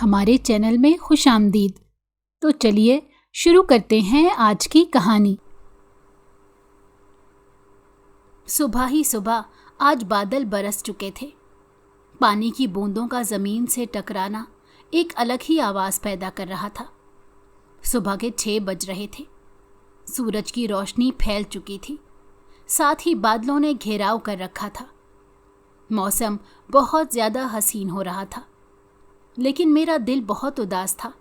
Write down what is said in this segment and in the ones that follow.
हमारे चैनल में खुश आमदीद। तो चलिए शुरू करते हैं आज की कहानी। सुबह ही सुबह आज बादल बरस चुके थे। पानी की बूंदों का ज़मीन से टकराना एक अलग ही आवाज़ पैदा कर रहा था। सुबह के 6 बज रहे थे। सूरज की रोशनी फैल चुकी थी, साथ ही बादलों ने घेराव कर रखा था। मौसम बहुत ज़्यादा हसीन हो रहा था, लेकिन मेरा दिल बहुत उदास था।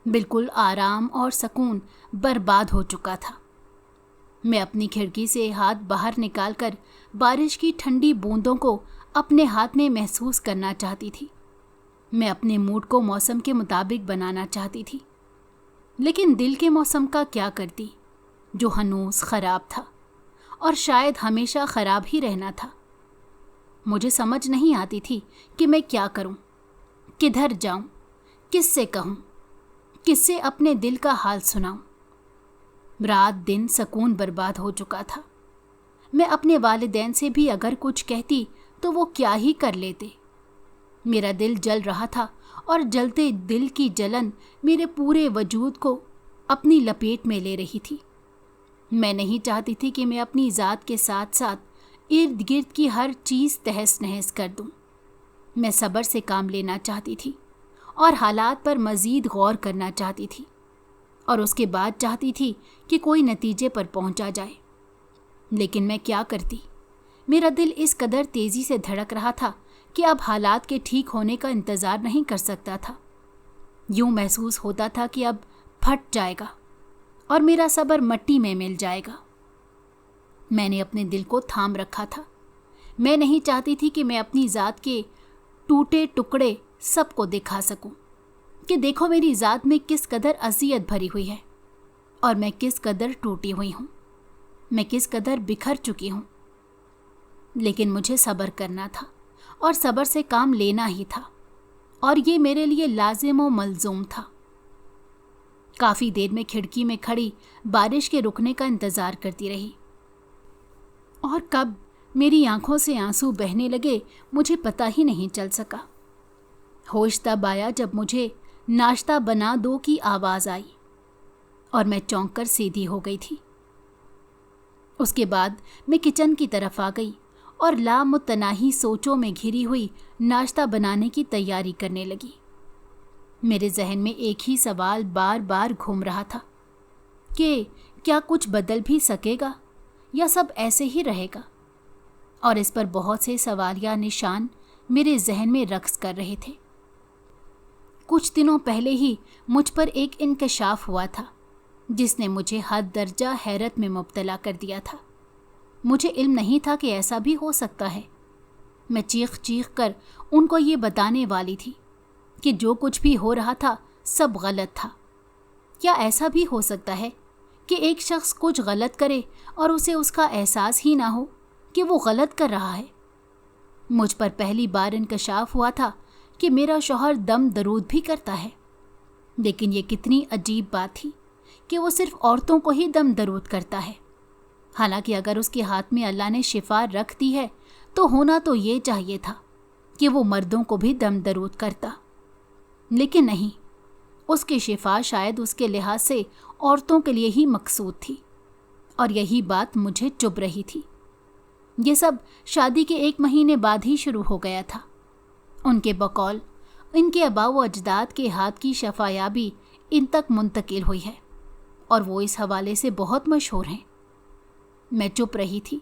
बिल्कुल आराम और सुकून बर्बाद हो चुका था। मैं अपनी खिड़की से हाथ बाहर निकालकर बारिश की ठंडी बूंदों को अपने हाथ में महसूस करना चाहती थी। मैं अपने मूड को मौसम के मुताबिक बनाना चाहती थी, लेकिन दिल के मौसम का क्या करती, जो हनूस ख़राब था और शायद हमेशा ख़राब ही रहना था। मुझे समझ नहीं आती थी कि मैं क्या करूं, किधर जाऊं, किससे कहूं, किससे अपने दिल का हाल सुनाऊं। रात दिन सुकून बर्बाद हो चुका था। मैं अपने वालिदैन से भी अगर कुछ कहती तो वो क्या ही कर लेते। मेरा दिल जल रहा था और जलते दिल की जलन मेरे पूरे वजूद को अपनी लपेट में ले रही थी। मैं नहीं चाहती थी कि मैं अपनी ज़ात के साथ साथ इर्द गिर्द की हर चीज़ तहस नहस कर दूं। मैं सब्र से काम लेना चाहती थी और हालात पर मज़ीद गौर करना चाहती थी, और उसके बाद चाहती थी कि कोई नतीजे पर पहुंचा जाए। लेकिन मैं क्या करती। मेरा दिल इस कदर तेज़ी से धड़क रहा था कि अब हालात के ठीक होने का इंतज़ार नहीं कर सकता था। यूं महसूस होता था कि अब फट जाएगा और मेरा सब्र मट्टी में मिल जाएगा। मैंने अपने दिल को थाम रखा था। मैं नहीं चाहती थी कि मैं अपनी ज़ात के टूटे टुकड़े सबको दिखा सकूं कि देखो मेरी ज़ात में किस कदर अज़ियत भरी हुई है और मैं किस कदर टूटी हुई हूं, मैं किस कदर बिखर चुकी हूं। लेकिन मुझे सब्र करना था और सब्र से काम लेना ही था, और ये मेरे लिए लाजिम व मलजूम था। काफ़ी देर में खिड़की में खड़ी बारिश के रुकने का इंतज़ार करती रही, और कब मेरी आंखों से आंसू बहने लगे मुझे पता ही नहीं चल सका। होश तब आया जब मुझे नाश्ता बना दो की आवाज़ आई और मैं चौंक कर सीधी हो गई थी। उसके बाद मैं किचन की तरफ आ गई और लामुतनाही सोचों में घिरी हुई नाश्ता बनाने की तैयारी करने लगी। मेरे जहन में एक ही सवाल बार बार घूम रहा था कि क्या कुछ बदल भी सकेगा या सब ऐसे ही रहेगा। और इस पर बहुत से सवाल या निशान मेरे जहन में रक्स कर रहे थे। कुछ दिनों पहले ही मुझ पर एक इंकशाफ हुआ था जिसने मुझे हद दर्जा हैरत में मुब्तला कर दिया था। मुझे इल्म नहीं था कि ऐसा भी हो सकता है। मैं चीख चीख कर उनको ये बताने वाली थी कि जो कुछ भी हो रहा था सब गलत था। क्या ऐसा भी हो सकता है कि एक शख्स कुछ गलत करे और उसे उसका एहसास ही ना हो कि वो गलत कर रहा है। मुझ पर पहली बार इंकशाफ हुआ था कि मेरा शौहर दम दरूद भी करता है। लेकिन ये कितनी अजीब बात थी कि वो सिर्फ औरतों को ही दम दरूद करता है। हालांकि अगर उसके हाथ में अल्लाह ने शिफा रख दी है तो होना तो ये चाहिए था कि वो मर्दों को भी दम दरूद करता। लेकिन नहीं, उसकी शिफा शायद उसके लिहाज से औरतों के लिए ही मकसूद थी, और यही बात मुझे चुभ रही थी। ये सब शादी के 1 महीने बाद ही शुरू हो गया था। उनके बकौल इनके आबा व अजदाद के हाथ की शफायाबी इन तक मुंतकिल हुई है और वो इस हवाले से बहुत मशहूर हैं। मैं चुप रही थी,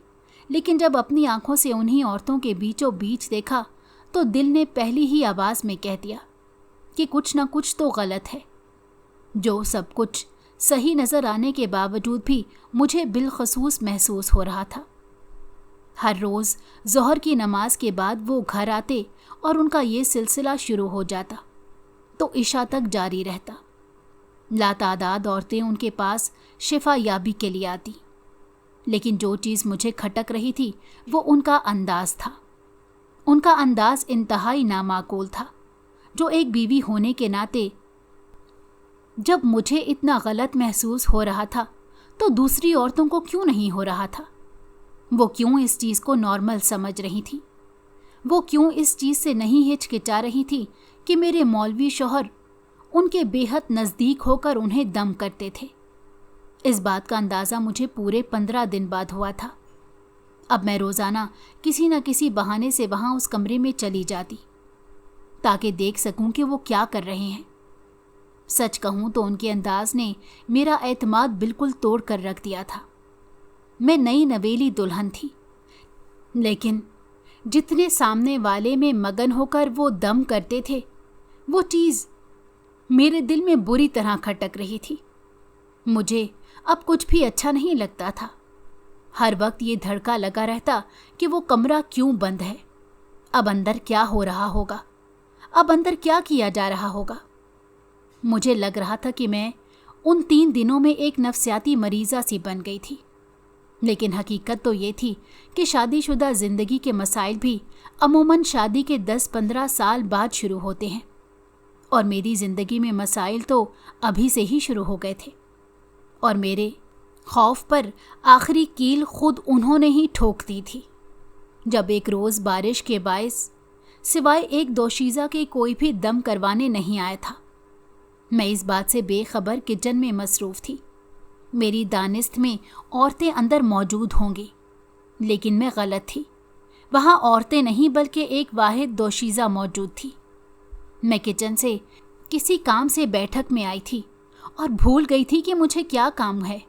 लेकिन जब अपनी आंखों से उन्हीं औरतों के बीचों बीच देखा तो दिल ने पहली ही आवाज़ में कह दिया कि कुछ ना कुछ तो गलत है। जो सब कुछ सही नज़र आने के बावजूद भी मुझे बिलखसूस महसूस हो रहा था। हर रोज़ ज़ोहर की नमाज के बाद वो घर आते और उनका ये सिलसिला शुरू हो जाता तो इशा तक जारी रहता। लातादाद औरतें उनके पास शिफा याबी के लिए आती, लेकिन जो चीज़ मुझे खटक रही थी वो उनका अंदाज़ था। उनका अंदाज़ इंतहाई नामाकूल था, जो एक बीवी होने के नाते जब मुझे इतना गलत महसूस हो रहा था तो दूसरी औरतों को क्यों नहीं हो रहा था। वो क्यों इस चीज़ को नॉर्मल समझ रही थी। वो क्यों इस चीज़ से नहीं हिचकिचा रही थी कि मेरे मौलवी शौहर उनके बेहद नज़दीक होकर उन्हें दम करते थे। इस बात का अंदाज़ा मुझे पूरे 15 दिन बाद हुआ था। अब मैं रोज़ाना किसी न किसी बहाने से वहाँ उस कमरे में चली जाती ताकि देख सकूं कि वो क्या कर रहे हैं। सच कहूं तो उनके अंदाज ने मेरा एतमाद बिल्कुल तोड़ कर रख दिया था। मैं नई नवेली दुल्हन थी, लेकिन जितने सामने वाले में मगन होकर वो दम करते थे, वो चीज़ मेरे दिल में बुरी तरह खटक रही थी। मुझे अब कुछ भी अच्छा नहीं लगता था। हर वक्त ये धड़का लगा रहता कि वो कमरा क्यों बंद है, अब अंदर क्या हो रहा होगा, अब अंदर क्या किया जा रहा होगा। मुझे लग रहा था कि मैं उन 3 दिनों में एक नफ्सियाती मरीज़ा सी बन गई थी। लेकिन हकीकत तो ये थी कि शादीशुदा ज़िंदगी के मसाइल भी अमूमन शादी के 10-15 साल बाद शुरू होते हैं, और मेरी ज़िंदगी में मसाइल तो अभी से ही शुरू हो गए थे। और मेरे खौफ पर आखिरी कील खुद उन्होंने ही ठोक दी थी, जब एक रोज़ बारिश के बायस सिवाय एक दोशीज़ा के कोई भी दम करवाने नहीं आया था। मैं इस बात से बेखबर किचन में मसरूफ़ थी। मेरी दानिस्त में औरतें अंदर मौजूद होंगी, लेकिन मैं गलत थी। वहाँ औरतें नहीं बल्कि एक वाहिद दोशीज़ा मौजूद थी। मैं किचन से किसी काम से बैठक में आई थी और भूल गई थी कि मुझे क्या काम है।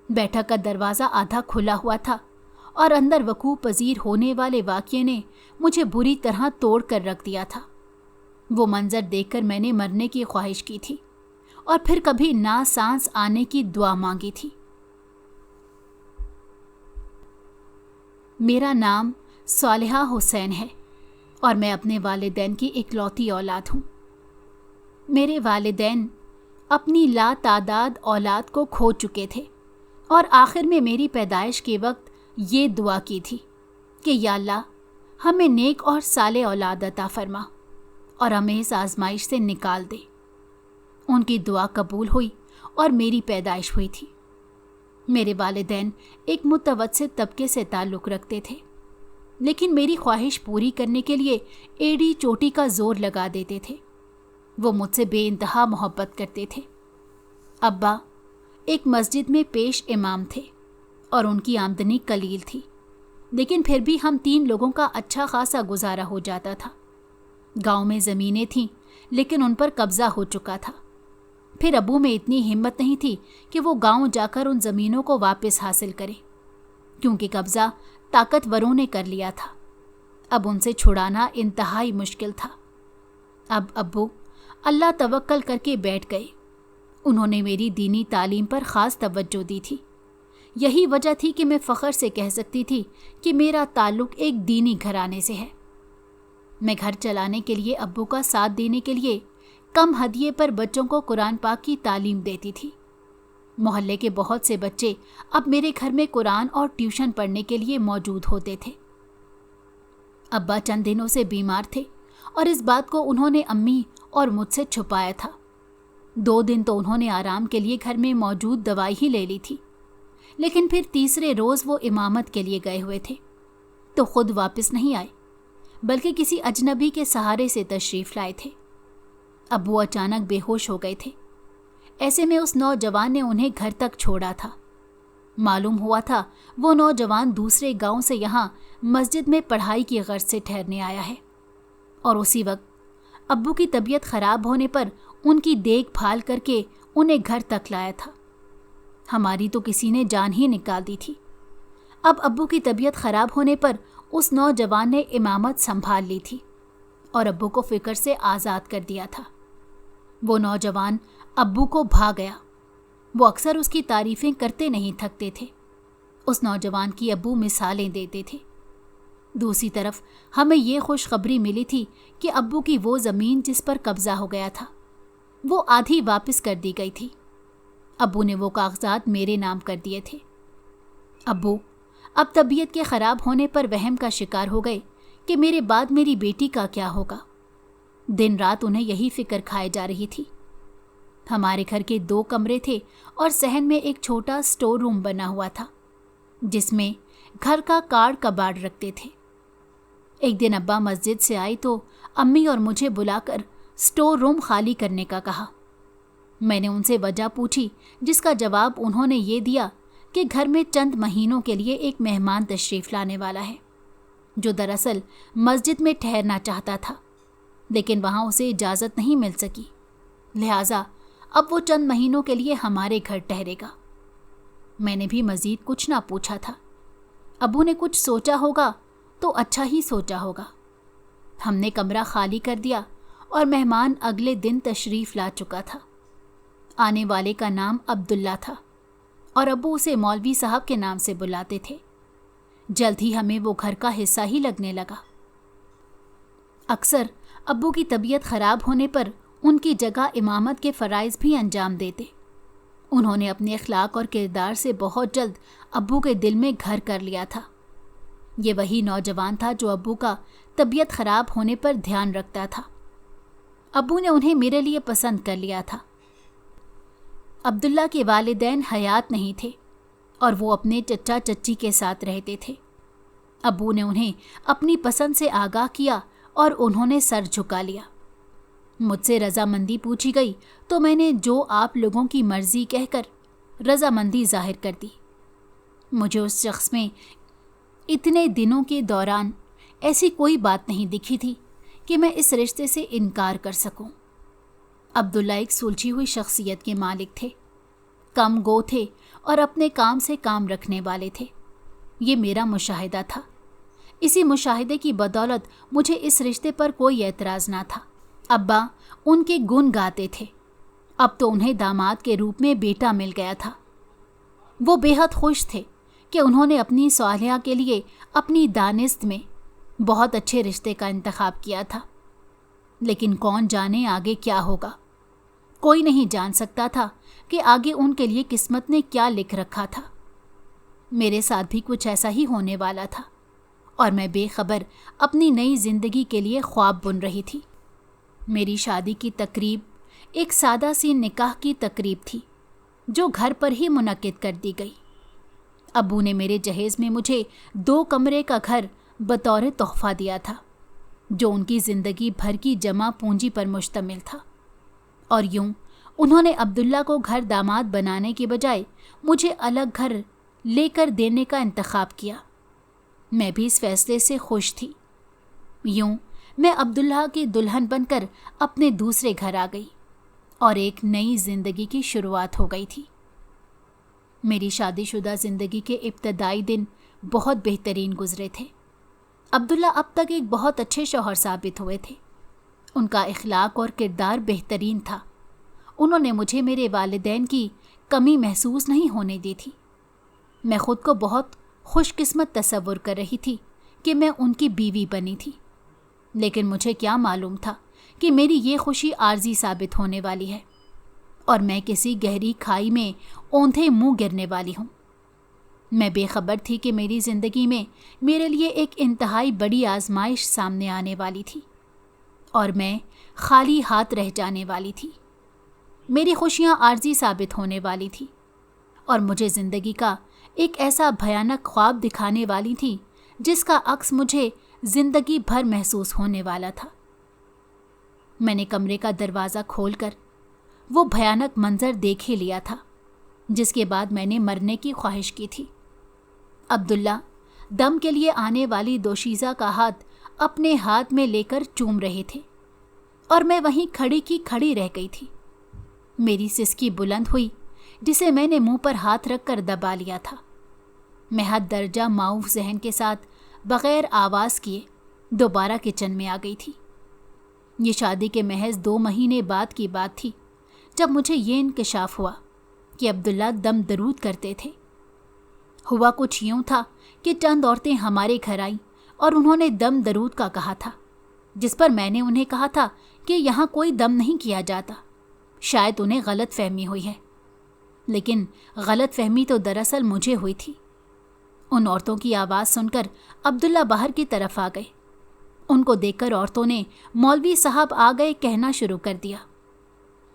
बैठक का दरवाज़ा आधा खुला हुआ था और अंदर वकूअ पजीर होने वाले वाक़ये ने मुझे बुरी तरह तोड़ कर रख दिया था। वो मंज़र देखकर मैंने मरने की ख्वाहिश की थी और फिर कभी ना सांस आने की दुआ मांगी थी। मेरा नाम सालिहा हुसैन है और मैं अपने वालिदैन की इकलौती औलाद हूँ। मेरे वालिदैन अपनी लातादाद औलाद को खो चुके थे और आखिर में मेरी पैदाइश के वक्त ये दुआ की थी कि या अल्लाह हमें नेक और साले औलाद अता फरमा और हमें इस आजमाइश से निकाल दे। उनकी दुआ कबूल हुई और मेरी पैदाइश हुई थी। मेरे वालिदैन एक मुतवस्सित तबके से ताल्लुक़ रखते थे, लेकिन मेरी ख्वाहिश पूरी करने के लिए एड़ी चोटी का जोर लगा देते थे। वो मुझसे बेइंतहा मोहब्बत करते थे। अब्बा एक मस्जिद में पेश इमाम थे और उनकी आमदनी कलील थी, लेकिन फिर भी हम 3 लोगों का अच्छा खासा गुजारा हो जाता था। गांव में ज़मीनें थीं, लेकिन उन पर कब्ज़ा हो चुका था। फिर अब्बू में इतनी हिम्मत नहीं थी कि वो गांव जाकर उन ज़मीनों को वापस हासिल करें, क्योंकि कब्ज़ा ताकतवरों ने कर लिया था। अब उनसे छुड़ाना इंतहाई मुश्किल था। अब अब्बू अल्लाह तवक्कल करके बैठ गए। उन्होंने मेरी दीनी तालीम पर ख़ास तवज्जो दी थी। यही वजह थी कि मैं फ़ख्र से कह सकती थी कि मेरा ताल्लुक़ एक दीनी घराने से है। मैं घर चलाने के लिए अब्बू का साथ देने के लिए कम हदिये पर बच्चों को कुरान पाक की तालीम देती थी। मोहल्ले के बहुत से बच्चे अब मेरे घर में कुरान और ट्यूशन पढ़ने के लिए मौजूद होते थे। अब्बा चंद दिनों से बीमार थे और इस बात को उन्होंने अम्मी और मुझसे छुपाया था। 2 दिन तो उन्होंने आराम के लिए घर में मौजूद दवाई ही ले ली थी, लेकिन फिर तीसरे रोज़ वो इमामत के लिए गए हुए थे, तो खुद वापस नहीं आए, बल्कि किसी अजनबी के सहारे से तशरीफ़ लाए थे। अब्बू अचानक बेहोश हो गए थे। ऐसे में उस नौजवान ने उन्हें घर तक छोड़ा था। मालूम हुआ था वो नौजवान दूसरे गांव से यहाँ मस्जिद में पढ़ाई की गर्ज से ठहरने आया है, और उसी वक्त अब्बू की तबीयत ख़राब होने पर उनकी देखभाल करके उन्हें घर तक लाया था। हमारी तो किसी ने जान ही निकाल दी थी। अब अब्बू की तबीयत ख़राब होने पर उस नौजवान ने इमामत संभाल ली थी और अब्बू को फ़िक्र से आज़ाद कर दिया था। वो नौजवान अब्बू को भा गया। वो अक्सर उसकी तारीफ़ें करते नहीं थकते थे। उस नौजवान की अब्बू मिसालें देते थे। दूसरी तरफ हमें ये खुशखबरी मिली थी कि अब्बू की वो ज़मीन जिस पर कब्ज़ा हो गया था, वो आधी वापस कर दी गई थी। अब्बू ने वो कागजात मेरे नाम कर दिए थे। अब्बू अब तबीयत के ख़राब होने पर वहम का शिकार हो गए कि मेरे बाद मेरी बेटी का क्या होगा। दिन रात उन्हें यही फ़िक्र खाए जा रही थी। हमारे घर के 2 कमरे थे और सहन में एक छोटा स्टोर रूम बना हुआ था, जिसमें घर का कार्ड कबाड़ रखते थे। एक दिन अब्बा मस्जिद से आई तो अम्मी और मुझे बुलाकर स्टोर रूम खाली करने का कहा। मैंने उनसे वजह पूछी, जिसका जवाब उन्होंने ये दिया कि घर में चंद महीनों के लिए एक मेहमान तशरीफ़ लाने वाला है, जो दरअसल मस्जिद में ठहरना चाहता था, लेकिन वहाँ उसे इजाज़त नहीं मिल सकी, लिहाजा अब वो चंद महीनों के लिए हमारे घर ठहरेगा। मैंने भी मज़ीद कुछ ना पूछा था। अब्बू ने कुछ सोचा होगा तो अच्छा ही सोचा होगा। हमने कमरा खाली कर दिया और मेहमान अगले दिन तशरीफ़ ला चुका था। आने वाले का नाम अब्दुल्ला था और अब्बू उसे मौलवी साहब के नाम से बुलाते थे। जल्द ही हमें वो घर का हिस्सा ही लगने लगा। अक्सर अब्बू की तबीयत ख़राब होने पर उनकी जगह इमामत के फ़राइज़ भी अंजाम देते। उन्होंने अपने अखलाक और किरदार से बहुत जल्द अब्बू के दिल में घर कर लिया था। ये वही नौजवान था जो अब्बू का तबीयत ख़राब होने पर ध्यान रखता था। अब्बू ने उन्हें मेरे लिए पसंद कर लिया था। अब्दुल्ला के वालिदैन हयात नहीं थे और वो अपने चचा चच्ची के साथ रहते थे। अब्बू ने उन्हें अपनी पसंद से आगाह किया और उन्होंने सर झुका लिया। मुझसे रजामंदी पूछी गई तो मैंने जो आप लोगों की मर्जी कहकर रजामंदी जाहिर कर दी। मुझे उस शख्स में इतने दिनों के दौरान ऐसी कोई बात नहीं दिखी थी कि मैं इस रिश्ते से इनकार कर सकूं। अब्दुल्ला एक सुलझी हुई शख्सियत के मालिक थे, कम गो थे और अपने काम से काम रखने वाले थे। ये मेरा मुशाहिदा था। इसी मुशाहिदे की बदौलत मुझे इस रिश्ते पर कोई एतराज़ ना था। अब्बा उनके गुण गाते थे। अब तो उन्हें दामाद के रूप में बेटा मिल गया था। वो बेहद खुश थे कि उन्होंने अपनी सालिया के लिए अपनी दानिस्त में बहुत अच्छे रिश्ते का इंतखाब किया था। लेकिन कौन जाने आगे क्या होगा। कोई नहीं जान सकता था कि आगे उनके लिए किस्मत ने क्या लिख रखा था। मेरे साथ भी कुछ ऐसा ही होने वाला था और मैं बेखबर अपनी नई जिंदगी के लिए ख्वाब बुन रही थी। मेरी शादी की तकरीब एक सादा सी निकाह की तकरीब थी जो घर पर ही मुनक्किद कर दी गई। अब्बू ने मेरे जहेज़ में मुझे 2 कमरे का घर बतौर तोहफ़ा दिया था, जो उनकी ज़िंदगी भर की जमा पूंजी पर मुश्तमिल था। और यूं उन्होंने अब्दुल्ला को घर दामाद बनाने के बजाय मुझे अलग घर लेकर देने का इंतखाब किया। मैं भी इस फैसले से खुश थी। यूं मैं अब्दुल्ला की दुल्हन बनकर अपने दूसरे घर आ गई और एक नई ज़िंदगी की शुरुआत हो गई थी। मेरी शादीशुदा ज़िंदगी के इब्तदाई दिन बहुत बेहतरीन गुजरे थे। अब्दुल्ला अब तक एक बहुत अच्छे शौहर साबित हुए थे। उनका इखलाक और किरदार बेहतरीन था। उन्होंने मुझे मेरे वालिदैन की कमी महसूस नहीं होने दी थी। मैं ख़ुद को बहुत खुशकिस्मत तसव्वुर कर रही थी कि मैं उनकी बीवी बनी थी, लेकिन मुझे क्या मालूम था कि मेरी ये खुशी आर्जी साबित होने वाली है और मैं किसी गहरी खाई में औंधे मुंह गिरने वाली हूँ। मैं बेखबर थी कि मेरी ज़िंदगी में मेरे लिए एक इंतहाई बड़ी आजमाइश सामने आने वाली थी और मैं खाली हाथ रह जाने वाली थी। मेरी खुशियाँ आर्जी साबित होने वाली थी और मुझे ज़िंदगी का एक ऐसा भयानक ख्वाब दिखाने वाली थी जिसका अक्स मुझे ज़िंदगी भर महसूस होने वाला था। मैंने कमरे का दरवाज़ा खोलकर वो भयानक मंजर देख ही लिया था, जिसके बाद मैंने मरने की ख्वाहिश की थी। अब्दुल्ला दम के लिए आने वाली दोशीज़ा का हाथ अपने हाथ में लेकर चूम रहे थे और मैं वहीं खड़ी की खड़ी रह गई थी। मेरी सिसकी बुलंद हुई, जिसे मैंने मुंह पर हाथ रखकर दबा लिया था। मैं हद दर्जा माऊफ जहन के साथ बग़ैर आवाज़ किए दोबारा किचन में आ गई थी। ये शादी के महज 2 महीने बाद की बात थी जब मुझे ये इंकशाफ हुआ कि अब्दुल्ला दम दरूद करते थे। हुआ कुछ यूँ था कि चंद औरतें हमारे घर आईं और उन्होंने दम दरूद का कहा था, जिस पर मैंने उन्हें कहा था कि यहाँ कोई दम नहीं किया जाता, शायद उन्हें गलत फहमी हुई है। लेकिन गलत फहमी तो दरअसल मुझे हुई थी। उन औरतों की आवाज़ सुनकर अब्दुल्ला बाहर की तरफ आ गए। उनको देखकर औरतों ने मौलवी साहब आ गए कहना शुरू कर दिया।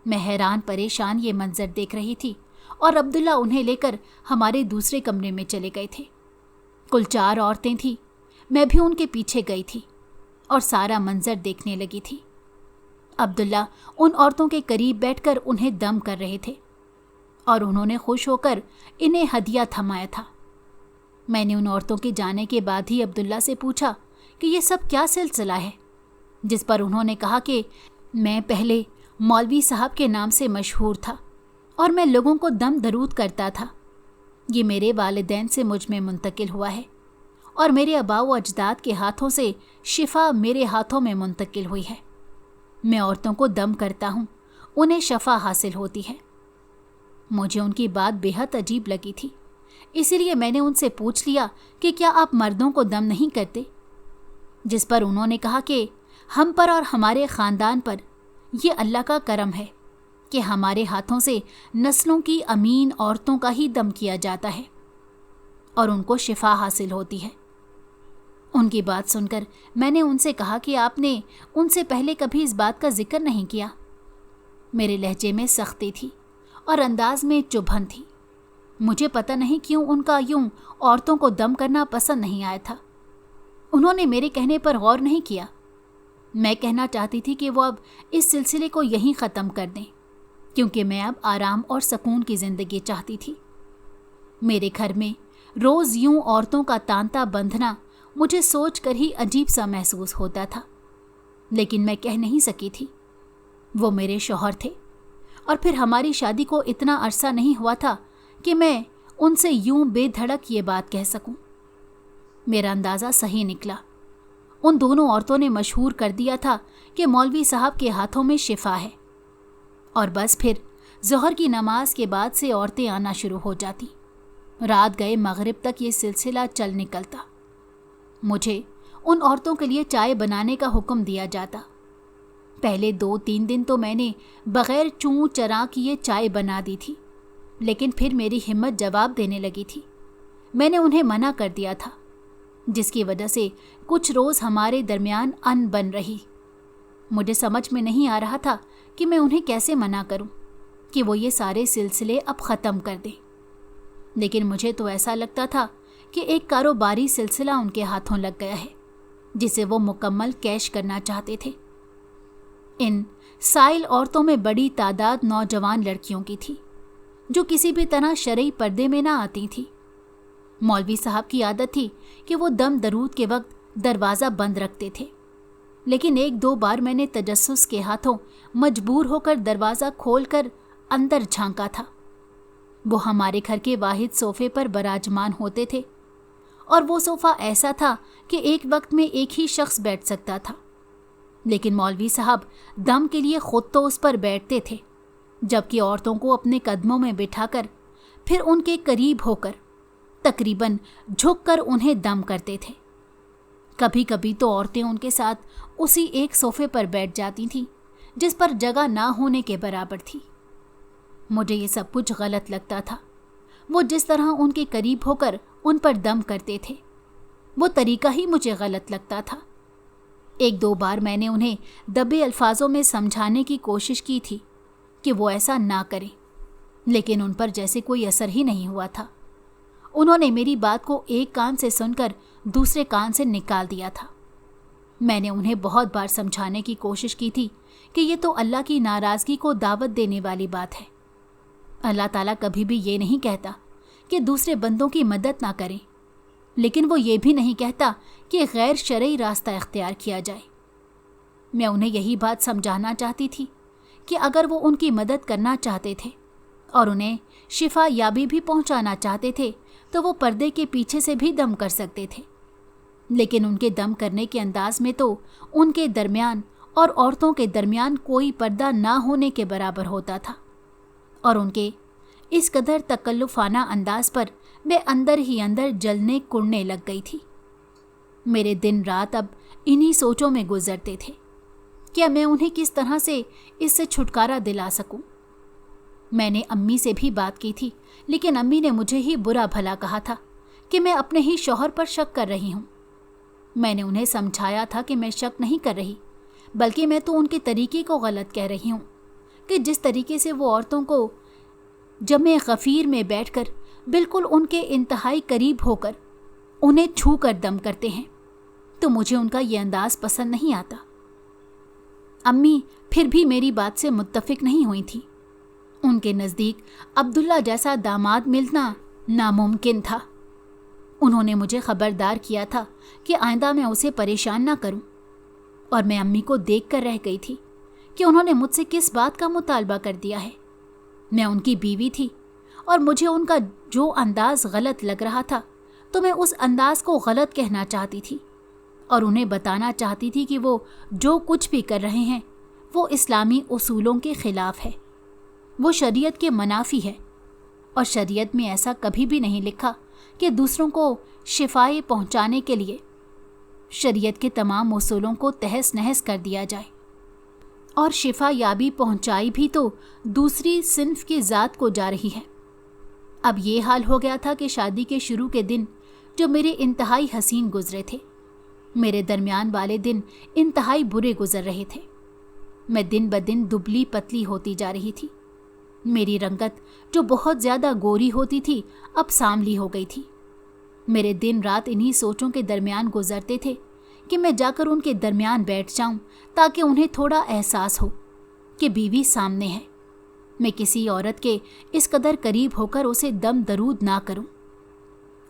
मैं हैरान परेशान ये मंजर देख रही थी और अब्दुल्ला उन्हें लेकर हमारे दूसरे कमरे में चले गए थे। कुल 4 औरतें थीं। मैं भी उनके पीछे गई थी और सारा मंजर देखने लगी थी। अब्दुल्ला उन औरतों के करीब बैठकर उन्हें दम कर रहे थे और उन्होंने खुश होकर इन्हें हदिया थमाया था। मैंने उन औरतों के जाने के बाद ही अब्दुल्ला से पूछा कि ये सब क्या सिलसिला है, जिस पर उन्होंने कहा कि मैं पहले मौलवी साहब के नाम से मशहूर था और मैं लोगों को दम दरूद करता था। ये मेरे वालिदैन से मुझ में मुंतकिल हुआ है और मेरे आबाओ अजदाद के हाथों से शिफा मेरे हाथों में मुंतकिल हुई है। मैं औरतों को दम करता हूँ, उन्हें शफा हासिल होती है। मुझे उनकी बात बेहद अजीब लगी थी, इसीलिए मैंने उनसे पूछ लिया कि क्या आप मर्दों को दम नहीं करते, जिस पर उन्होंने कहा कि हम पर और हमारे ख़ानदान पर ये अल्लाह का करम है कि हमारे हाथों से नस्लों की अमीन औरतों का ही दम किया जाता है और उनको शिफा हासिल होती है। उनकी बात सुनकर मैंने उनसे कहा कि आपने उनसे पहले कभी इस बात का जिक्र नहीं किया। मेरे लहजे में सख्ती थी और अंदाज में चुभन थी। मुझे पता नहीं क्यों उनका यूं औरतों को दम करना पसंद नहीं आया था। उन्होंने मेरे कहने पर गौर नहीं किया। मैं कहना चाहती थी कि वो अब इस सिलसिले को यहीं ख़त्म कर दें, क्योंकि मैं अब आराम और सुकून की ज़िंदगी चाहती थी। मेरे घर में रोज़ यूं औरतों का तांता बंधना मुझे सोच कर ही अजीब सा महसूस होता था, लेकिन मैं कह नहीं सकी थी। वो मेरे शौहर थे और फिर हमारी शादी को इतना अरसा नहीं हुआ था कि मैं उनसे यूं बेधड़क ये बात कह सकूं। मेरा अंदाज़ा सही निकला। उन दोनों औरतों ने मशहूर कर दिया था कि मौलवी साहब के हाथों में शिफा है, और बस फिर ज़ोहर की नमाज के बाद से औरतें आना शुरू हो जाती। रात गए मगरिब तक ये सिलसिला चल निकलता। मुझे उन औरतों के लिए चाय बनाने का हुक्म दिया जाता। पहले 2-3 दिन तो मैंने बग़ैर चूं चरा किए चाय बना दी थी, लेकिन फिर मेरी हिम्मत जवाब देने लगी थी। मैंने उन्हें मना कर दिया था, जिसकी वजह से कुछ रोज़ हमारे दरमियान अन बन रही। मुझे समझ में नहीं आ रहा था कि मैं उन्हें कैसे मना करूं कि वो ये सारे सिलसिले अब ख़त्म कर दें। लेकिन मुझे तो ऐसा लगता था कि एक कारोबारी सिलसिला उनके हाथों लग गया है, जिसे वो मुकम्मल कैश करना चाहते थे। इन साइल औरतों में बड़ी तादाद नौजवान लड़कियों की थी, जो किसी भी तरह शरई पर्दे में ना आती थी। मौलवी साहब की आदत थी कि वो दम दरूद के वक्त दरवाज़ा बंद रखते थे, लेकिन 1-2 बार मैंने तजस्सुस के हाथों मजबूर होकर दरवाज़ा खोलकर अंदर झांका था। वो हमारे घर के वाहिद सोफ़े पर बराजमान होते थे, और वो सोफ़ा ऐसा था कि एक वक्त में एक ही शख्स बैठ सकता था। लेकिन मौलवी साहब दम के लिए खुद तो उस पर बैठते थे, जबकि औरतों को अपने कदमों में बिठाकर फिर उनके करीब होकर तकरीबन झुककर उन्हें दम करते थे। कभी कभी तो औरतें उनके साथ उसी एक सोफ़े पर बैठ जाती थीं, जिस पर जगह ना होने के बराबर थी। मुझे ये सब कुछ गलत लगता था। वो जिस तरह उनके करीब होकर उन पर दम करते थे, वो तरीका ही मुझे गलत लगता था। 1-2 बार मैंने उन्हें दबे अल्फाजों में समझाने की कोशिश की थी कि वो ऐसा ना करें, लेकिन उन पर जैसे कोई असर ही नहीं हुआ था। उन्होंने मेरी बात को एक कान से सुनकर दूसरे कान से निकाल दिया था। मैंने उन्हें बहुत बार समझाने की कोशिश की थी कि ये तो अल्लाह की नाराज़गी को दावत देने वाली बात है। अल्लाह ताला कभी भी ये नहीं कहता कि दूसरे बंदों की मदद ना करें, लेकिन वो ये भी नहीं कहता कि गैर शरई रास्ता इख्तियार किया जाए। मैं उन्हें यही बात समझाना चाहती थी कि अगर वो उनकी मदद करना चाहते थे और उन्हें शिफा याबी भी पहुंचाना चाहते थे, तो वो पर्दे के पीछे से भी दम कर सकते थे। लेकिन उनके दम करने के अंदाज में तो उनके दरमियान और औरतों के दरमियान कोई पर्दा ना होने के बराबर होता था, और उनके इस कदर तकल्लुफ़ाना अंदाज पर मैं अंदर ही अंदर जलने कुड़ने लग गई थी। मेरे दिन रात अब इन्हीं सोचों में गुजरते थे कि मैं उन्हें किस तरह से इससे छुटकारा दिला सकूं। मैंने अम्मी से भी बात की थी, लेकिन अम्मी ने मुझे ही बुरा भला कहा था कि मैं अपने ही शौहर पर शक कर रही हूँ। मैंने उन्हें समझाया था कि मैं शक नहीं कर रही, बल्कि मैं तो उनके तरीके को गलत कह रही हूँ कि जिस तरीके से वो औरतों को जमे गफ़ीर में बैठकर बिल्कुल उनके इंतहाई करीब होकर उन्हें छू कर दम करते हैं, तो मुझे उनका ये अंदाज पसंद नहीं आता। अम्मी फिर भी मेरी बात से मुत्तफिक नहीं हुई थी। उनके नज़दीक अब्दुल्ला जैसा दामाद मिलना नामुमकिन था। उन्होंने मुझे खबरदार किया था कि आइंदा मैं उसे परेशान ना करूं, और मैं अम्मी को देख कर रह गई थी कि उन्होंने मुझसे किस बात का मुतालबा कर दिया है। मैं उनकी बीवी थी और मुझे उनका जो अंदाज गलत लग रहा था तो मैं उस अंदाज को गलत कहना चाहती थी और उन्हें बताना चाहती थी कि वो जो कुछ भी कर रहे हैं वो इस्लामी उसूलों के ख़िलाफ़ है, वो शरीयत के मनाफी है, और शरीयत में ऐसा कभी भी नहीं लिखा कि दूसरों को शिफाए पहुंचाने के लिए शरीयत के तमाम उसूलों को तहस नहस कर दिया जाए, और शिफा याबी पहुंचाई भी तो दूसरी सिन्फ की ज़ात को जा रही है। अब ये हाल हो गया था कि शादी के शुरू के दिन जो मेरे इंतहाई हसीन गुजरे थे, मेरे दरमियान वाले दिन इंतहाई बुरे गुजर रहे थे। मैं दिन ब दिन दुबली पतली होती जा रही थी। मेरी रंगत जो बहुत ज़्यादा गोरी होती थी अब सांवली हो गई थी। मेरे दिन रात इन्हीं सोचों के दरमियान गुजरते थे कि मैं जाकर उनके दरमियान बैठ जाऊं ताकि उन्हें थोड़ा एहसास हो कि बीवी सामने है। मैं किसी औरत के इस कदर करीब होकर उसे दम दरूद ना करूं,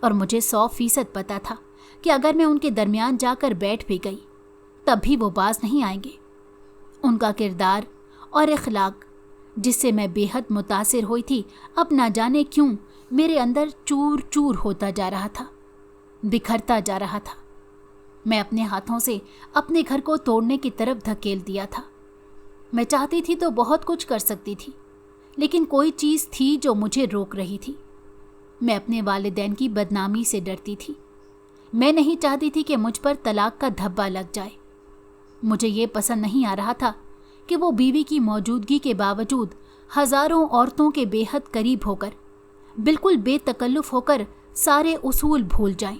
और मुझे 100% पता था कि अगर मैं उनके दरमियान जाकर बैठ भी गई तब भी वो बाज नहीं आएंगे। उनका किरदार और इखलाक जिससे मैं बेहद मुतासिर हुई थी अब ना जाने क्यों मेरे अंदर चूर चूर होता जा रहा था, बिखरता जा रहा था। मैं अपने हाथों से अपने घर को तोड़ने की तरफ धकेल दिया था। मैं चाहती थी तो बहुत कुछ कर सकती थी, लेकिन कोई चीज़ थी जो मुझे रोक रही थी। मैं अपने वालिदैन की बदनामी से डरती थी। मैं नहीं चाहती थी कि मुझ पर तलाक का धब्बा लग जाए। मुझे ये पसंद नहीं आ रहा था कि वो बीवी की मौजूदगी के बावजूद हज़ारों औरतों के बेहद करीब होकर, बिल्कुल बेतकल्लुफ़ होकर सारे उसूल भूल जाएं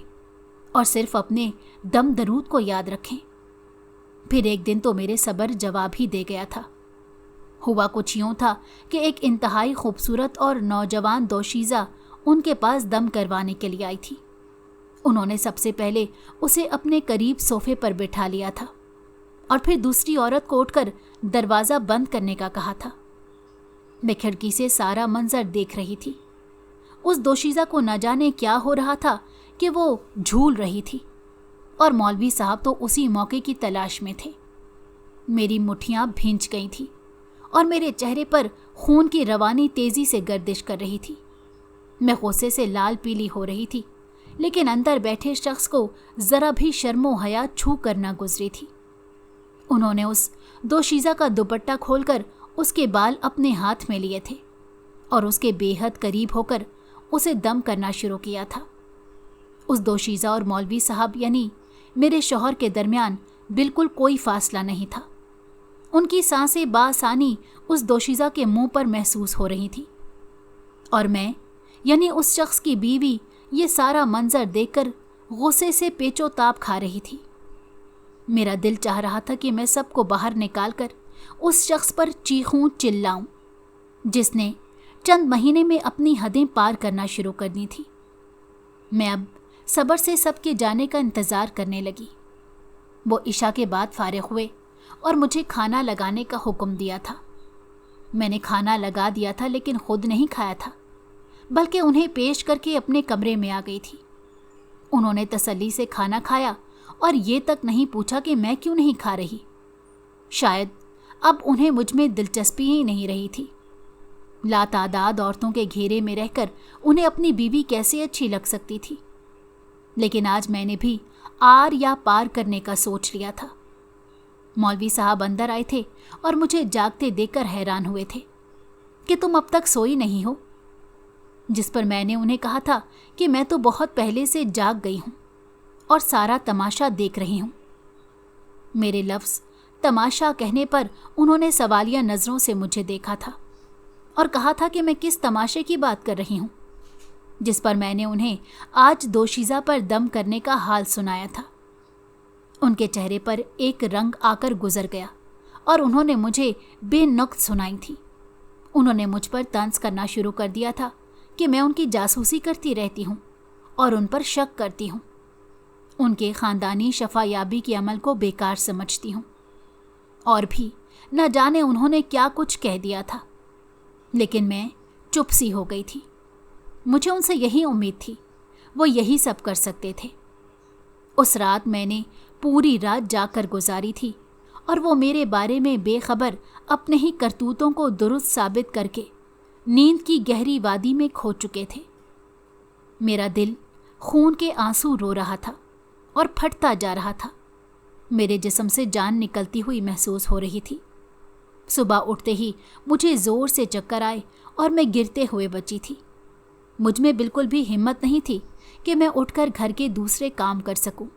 और सिर्फ अपने दम दरूद को याद रखें। फिर एक दिन तो मेरे सब्र जवाब ही दे गया था। हुआ कुछ यूँ था कि एक इंतहाई खूबसूरत और नौजवान दोशीज़ा उनके पास दम करवाने के लिए आई थी। उन्होंने सबसे पहले उसे अपने करीब सोफे पर बिठा लिया था और फिर दूसरी औरत को उठकर दरवाज़ा बंद करने का कहा था। मैं खिड़की से सारा मंजर देख रही थी। उस दोशीज़ा को न जाने क्या हो रहा था कि वो झूल रही थी और मौलवी साहब तो उसी मौके की तलाश में थे। मेरी मुट्ठियाँ भींच गई थी और मेरे चेहरे पर खून की रवानी तेज़ी से गर्दिश कर रही थी। मैं गुस्से से लाल पीली हो रही थी, लेकिन अंदर बैठे शख्स को ज़रा भी शर्मो हया छू कर न गुजरी थी। उन्होंने उस दोशीज़ा का दुपट्टा खोलकर उसके बाल अपने हाथ में लिए थे और उसके बेहद करीब होकर उसे दम करना शुरू किया था। उस दोशीज़ा और मौलवी साहब यानी मेरे शौहर के दरमियान बिल्कुल कोई फासला नहीं था। उनकी सांसें बासानी उस दोशीज़ा के मुंह पर महसूस हो रही थी और मैं यानी उस शख्स की बीवी ये सारा मंजर देखकर गुस्से से पेचोताप खा रही थी। मेरा दिल चाह रहा था कि मैं सबको बाहर निकालकर उस शख्स पर चीखूं चिल्लाऊं जिसने चंद महीने में अपनी हदें पार करना शुरू कर दी थी। मैं अब सब्र से सबके जाने का इंतज़ार करने लगी। वो इशा के बाद फारिग हुए और मुझे खाना लगाने का हुक्म दिया था। मैंने खाना लगा दिया था लेकिन खुद नहीं खाया था, बल्कि उन्हें पेश करके अपने कमरे में आ गई थी। उन्होंने तसल्ली से खाना खाया और ये तक नहीं पूछा कि मैं क्यों नहीं खा रही। शायद अब उन्हें मुझ में दिलचस्पी ही नहीं रही थी। लातादाद औरतों के घेरे में रहकर उन्हें अपनी बीवी कैसे अच्छी लग सकती थी। लेकिन आज मैंने भी आर या पार करने का सोच लिया था। मौलवी साहब अंदर आए थे और मुझे जागते देखकर हैरान हुए थे कि तुम अब तक सोई नहीं हो, जिस पर मैंने उन्हें कहा था कि मैं तो बहुत पहले से जाग गई हूँ और सारा तमाशा देख रही हूँ। मेरे लफ्ज़ तमाशा कहने पर उन्होंने सवालिया नज़रों से मुझे देखा था और कहा था कि मैं किस तमाशे की बात कर रही हूँ, जिस पर मैंने उन्हें आज दोशीज़ा पर दम करने का हाल सुनाया था। उनके चेहरे पर एक रंग आकर गुजर गया और उन्होंने मुझे बेनुक्त सुनाई थी। उन्होंने मुझ पर तंज करना शुरू कर दिया था कि मैं उनकी जासूसी करती रहती हूँ और उन पर शक करती हूँ। उनके ख़ानदानी शफायाबी के अमल को बेकार समझती हूँ। और भी न जाने उन्होंने क्या कुछ कह दिया था, लेकिन मैं चुप सी हो गई थी। मुझे उनसे यही उम्मीद थी, वो यही सब कर सकते थे। उस रात मैंने पूरी रात जाकर गुजारी थी और वो मेरे बारे में बेखबर अपने ही करतूतों को दुरुस्त साबित करके नींद की गहरी वादी में खो चुके थे। मेरा दिल खून के आंसू रो रहा था और फटता जा रहा था। मेरे जिस्म से जान निकलती हुई महसूस हो रही थी। सुबह उठते ही मुझे ज़ोर से चक्कर आए और मैं गिरते हुए बची थी। मुझ में बिल्कुल भी हिम्मत नहीं थी कि मैं उठकर घर के दूसरे काम कर सकूं,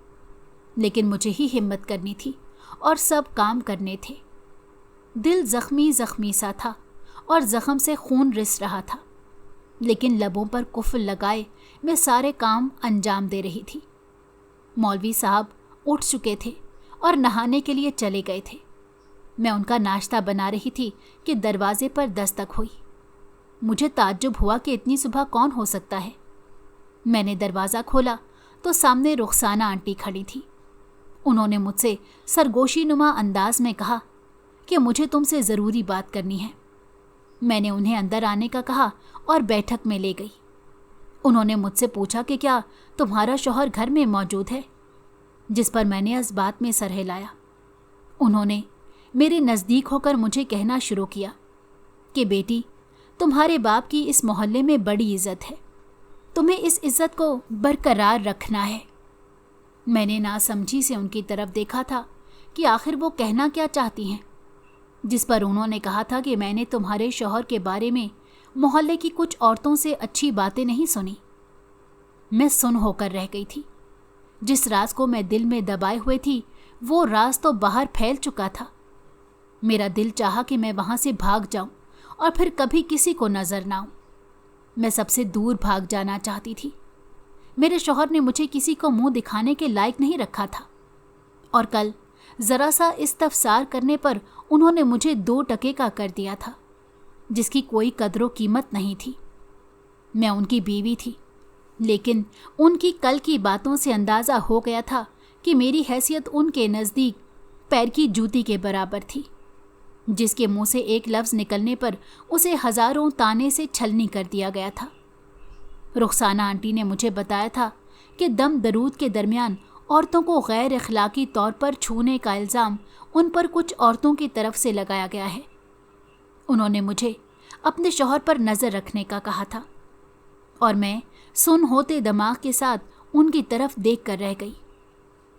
लेकिन मुझे ही हिम्मत करनी थी और सब काम करने थे। दिल ज़ख्मी ज़ख्मी सा था और ज़ख्म से खून रिस रहा था, लेकिन लबों पर कुफ्ल लगाए मैं सारे काम अंजाम दे रही थी। मौलवी साहब उठ चुके थे और नहाने के लिए चले गए थे। मैं उनका नाश्ता बना रही थी कि दरवाजे पर दस्तक हुई। मुझे ताज्जुब हुआ कि इतनी सुबह कौन हो सकता है। मैंने दरवाज़ा खोला तो सामने रुखसाना आंटी खड़ी थी। उन्होंने मुझसे सरगोशी नुमा अंदाज में कहा कि मुझे तुमसे ज़रूरी बात करनी है। मैंने उन्हें अंदर आने का कहा और बैठक में ले गई। उन्होंने मुझसे पूछा कि क्या तुम्हारा शौहर घर में मौजूद है, जिस पर मैंने इस बात में सर हिलाया। उन्होंने मेरे नज़दीक होकर मुझे कहना शुरू किया कि बेटी, तुम्हारे बाप की इस मोहल्ले में बड़ी इज़्ज़त है, तुम्हें इस इज़्ज़त को बरकरार रखना है। मैंने नासमझी से उनकी तरफ देखा था कि आखिर वो कहना क्या चाहती हैं, जिस पर उन्होंने कहा था कि मैंने तुम्हारे शौहर के बारे में मोहल्ले की कुछ औरतों से अच्छी बातें नहीं सुनी। मैं सुन होकर रह गई थी। जिस राज को मैं दिल में दबाए हुए थी, वो राज तो बाहर फैल चुका था। मेरा दिल चाहा कि मैं वहाँ से भाग जाऊं और फिर कभी किसी को नज़र ना आऊं। मैं सबसे दूर भाग जाना चाहती थी। मेरे शौहर ने मुझे किसी को मुंह दिखाने के लायक नहीं रखा था, और कल ज़रा सा इस्तफसार करने पर उन्होंने मुझे 2 टके का कर दिया था, जिसकी कोई कदरो कीमत नहीं थी। मैं उनकी बीवी थी, लेकिन उनकी कल की बातों से अंदाज़ा हो गया था कि मेरी हैसियत उनके नज़दीक पैर की जूती के बराबर थी, जिसके मुंह से एक लफ्ज़ निकलने पर उसे हज़ारों ताने से छलनी कर दिया गया था। रुखसाना आंटी ने मुझे बताया था कि दम दरूद के दरमियान औरतों को गैर अखलाकी तौर पर छूने का इल्ज़ाम उन पर कुछ औरतों की तरफ से लगाया गया है। उन्होंने मुझे अपने शौहर पर नज़र रखने का कहा था, और मैं सुन होते दिमाग के साथ उनकी तरफ देख कर रह गई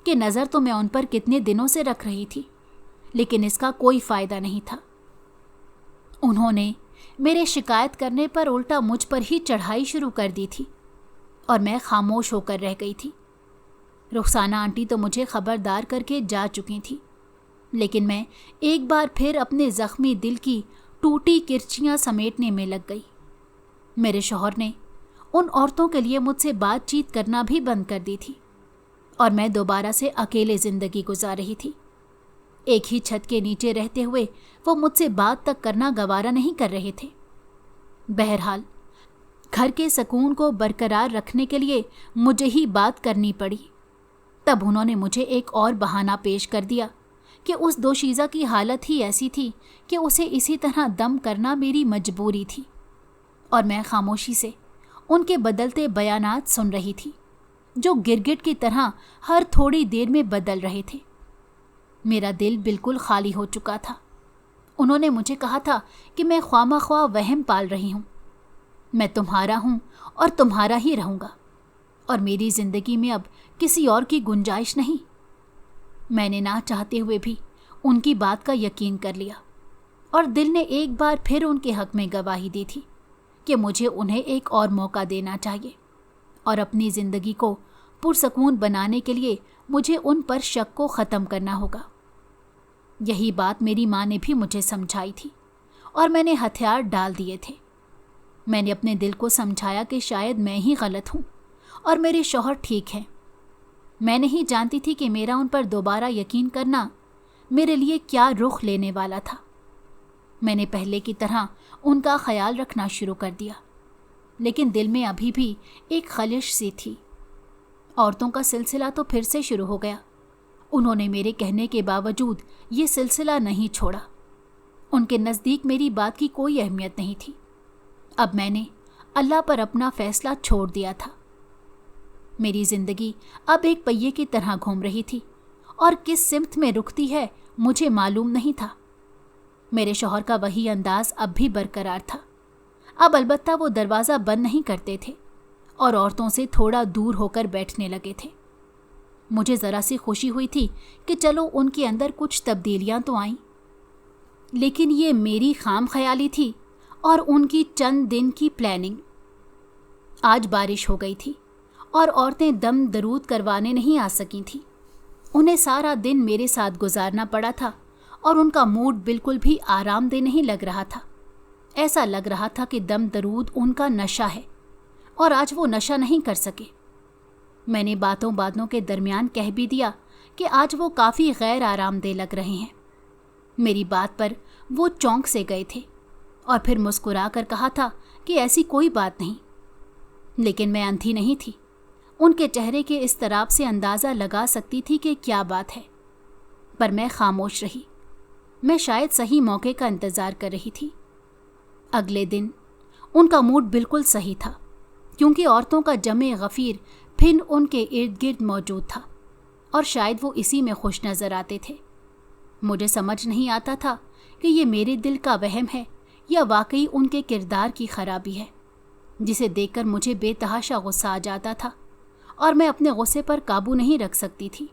कि नज़र तो मैं उन पर कितने दिनों से रख रही थी, लेकिन इसका कोई फ़ायदा नहीं था। उन्होंने मेरे शिकायत करने पर उल्टा मुझ पर ही चढ़ाई शुरू कर दी थी, और मैं खामोश होकर रह गई थी। रुखसाना आंटी तो मुझे खबरदार करके जा चुकी थी, लेकिन मैं एक बार फिर अपने ज़ख्मी दिल की टूटी किरचियाँ समेटने में लग गई। मेरे शौहर ने उन औरतों के लिए मुझसे बातचीत करना भी बंद कर दी थी, और मैं दोबारा से अकेले ज़िंदगी गुजार रही थी। एक ही छत के नीचे रहते हुए वो मुझसे बात तक करना गवारा नहीं कर रहे थे। बहरहाल घर के सुकून को बरकरार रखने के लिए मुझे ही बात करनी पड़ी। तब उन्होंने मुझे एक और बहाना पेश कर दिया कि उस दोशीज़ा की हालत ही ऐसी थी कि उसे इसी तरह दम करना मेरी मजबूरी थी, और मैं खामोशी से उनके बदलते बयानात सुन रही थी, जो गिरगिट की तरह हर थोड़ी देर में बदल रहे थे। मेरा दिल बिल्कुल खाली हो चुका था। उन्होंने मुझे कहा था कि मैं ख्वामख्वाह वहम पाल रही हूँ। मैं तुम्हारा हूँ और तुम्हारा ही रहूँगा, और मेरी ज़िंदगी में अब किसी और की गुंजाइश नहीं। मैंने ना चाहते हुए भी उनकी बात का यकीन कर लिया, और दिल ने एक बार फिर उनके हक़ में गवाही दी थी कि मुझे उन्हें एक और मौका देना चाहिए, और अपनी ज़िंदगी को पुरसकून बनाने के लिए मुझे उन पर शक को ख़त्म करना होगा। यही बात मेरी माँ ने भी मुझे समझाई थी, और मैंने हथियार डाल दिए थे। मैंने अपने दिल को समझाया कि शायद मैं ही गलत हूँ और मेरे शौहर ठीक हैं। मैं नहीं जानती थी कि मेरा उन पर दोबारा यकीन करना मेरे लिए क्या रुख लेने वाला था। मैंने पहले की तरह उनका ख्याल रखना शुरू कर दिया, लेकिन दिल में अभी भी एक खलिश सी थी। औरतों का सिलसिला तो फिर से शुरू हो गया। उन्होंने मेरे कहने के बावजूद ये सिलसिला नहीं छोड़ा। उनके नज़दीक मेरी बात की कोई अहमियत नहीं थी। अब मैंने अल्लाह पर अपना फैसला छोड़ दिया था। मेरी जिंदगी अब एक पहिए की तरह घूम रही थी और किस सिमत में रुकती है मुझे मालूम नहीं था। मेरे शौहर का वही अंदाज अब भी बरकरार था। अब अलबत्ता वो दरवाज़ा बंद नहीं करते थे और औरतों से थोड़ा दूर होकर बैठने लगे थे। मुझे ज़रा सी खुशी हुई थी कि चलो उनके अंदर कुछ तब्दीलियां तो आईं, लेकिन ये मेरी खाम ख्याली थी और उनकी चंद दिन की प्लानिंग। आज बारिश हो गई थी और औरतें दम दरूद करवाने नहीं आ सकी थीं। उन्हें सारा दिन मेरे साथ गुजारना पड़ा था और उनका मूड बिल्कुल भी आरामदेह नहीं लग रहा था। ऐसा लग रहा था कि दम दरूद उनका नशा है और आज वो नशा नहीं कर सके। मैंने बातों बातों के दरमियान कह भी दिया कि आज वो काफ़ी गैर आरामदेह लग रहे हैं। मेरी बात पर वो चौंक से गए थे और फिर मुस्कुरा कर कहा था कि ऐसी कोई बात नहीं। लेकिन मैं अंधी नहीं थी। उनके चेहरे के इस तरफ से अंदाज़ा लगा सकती थी कि क्या बात है, पर मैं खामोश रही। मैं शायद सही मौके का इंतज़ार कर रही थी। अगले दिन उनका मूड बिल्कुल सही था, क्योंकि औरतों का जमे गफ़ीर फिर उनके इर्द गिर्द मौजूद था और शायद वो इसी में खुश नज़र आते थे। मुझे समझ नहीं आता था कि ये मेरे दिल का वहम है या वाकई उनके किरदार की खराबी है, जिसे देखकर मुझे बेतहाशा गुस्सा आ जाता था और मैं अपने गुस्से पर काबू नहीं रख सकती थी।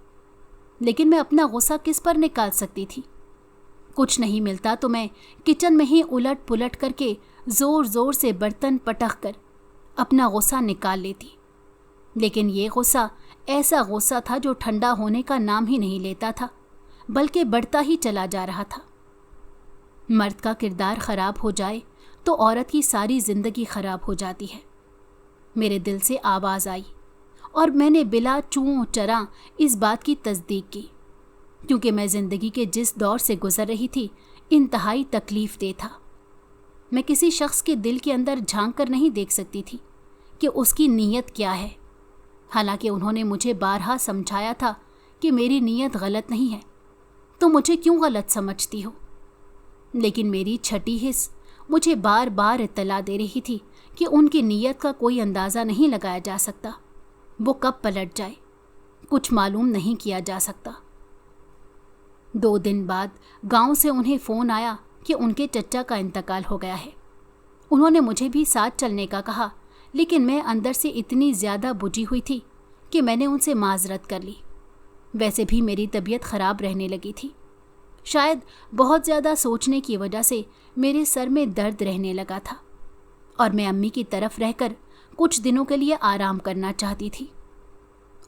लेकिन मैं अपना गुस्सा किस पर निकाल सकती थी? कुछ नहीं मिलता तो मैं किचन में ही उलट पुलट करके ज़ोर ज़ोर से बर्तन पटक कर अपना गुस्सा निकाल लेती। लेकिन ये गुस्सा ऐसा गुस्सा था जो ठंडा होने का नाम ही नहीं लेता था, बल्कि बढ़ता ही चला जा रहा था। मर्द का किरदार ख़राब हो जाए तो औरत की सारी ज़िंदगी ख़राब हो जाती है। मेरे दिल से आवाज़ आई और मैंने बिला चूं चरा इस बात की तस्दीक की, क्योंकि मैं ज़िंदगी के जिस दौर से गुज़र रही थी इंतहाई तकलीफ़ दे था। मैं किसी शख्स के दिल के अंदर झांक कर नहीं देख सकती थी कि उसकी नीयत क्या है, हालांकि उन्होंने मुझे बारहा समझाया था कि मेरी नीयत गलत नहीं है, तो मुझे क्यों गलत समझती हो। लेकिन मेरी छठी हिस्स मुझे बार बार इत्तला दे रही थी कि उनकी नीयत का कोई अंदाज़ा नहीं लगाया जा सकता। वो कब पलट जाए कुछ मालूम नहीं किया जा सकता। 2 दिन बाद गांव से उन्हें फ़ोन आया कि उनके चचा का इंतकाल हो गया है। उन्होंने मुझे भी साथ चलने का कहा, लेकिन मैं अंदर से इतनी ज़्यादा बुझी हुई थी कि मैंने उनसे माजरत कर ली। वैसे भी मेरी तबीयत ख़राब रहने लगी थी। शायद बहुत ज़्यादा सोचने की वजह से मेरे सर में दर्द रहने लगा था और मैं अम्मी की तरफ रहकर कुछ दिनों के लिए आराम करना चाहती थी।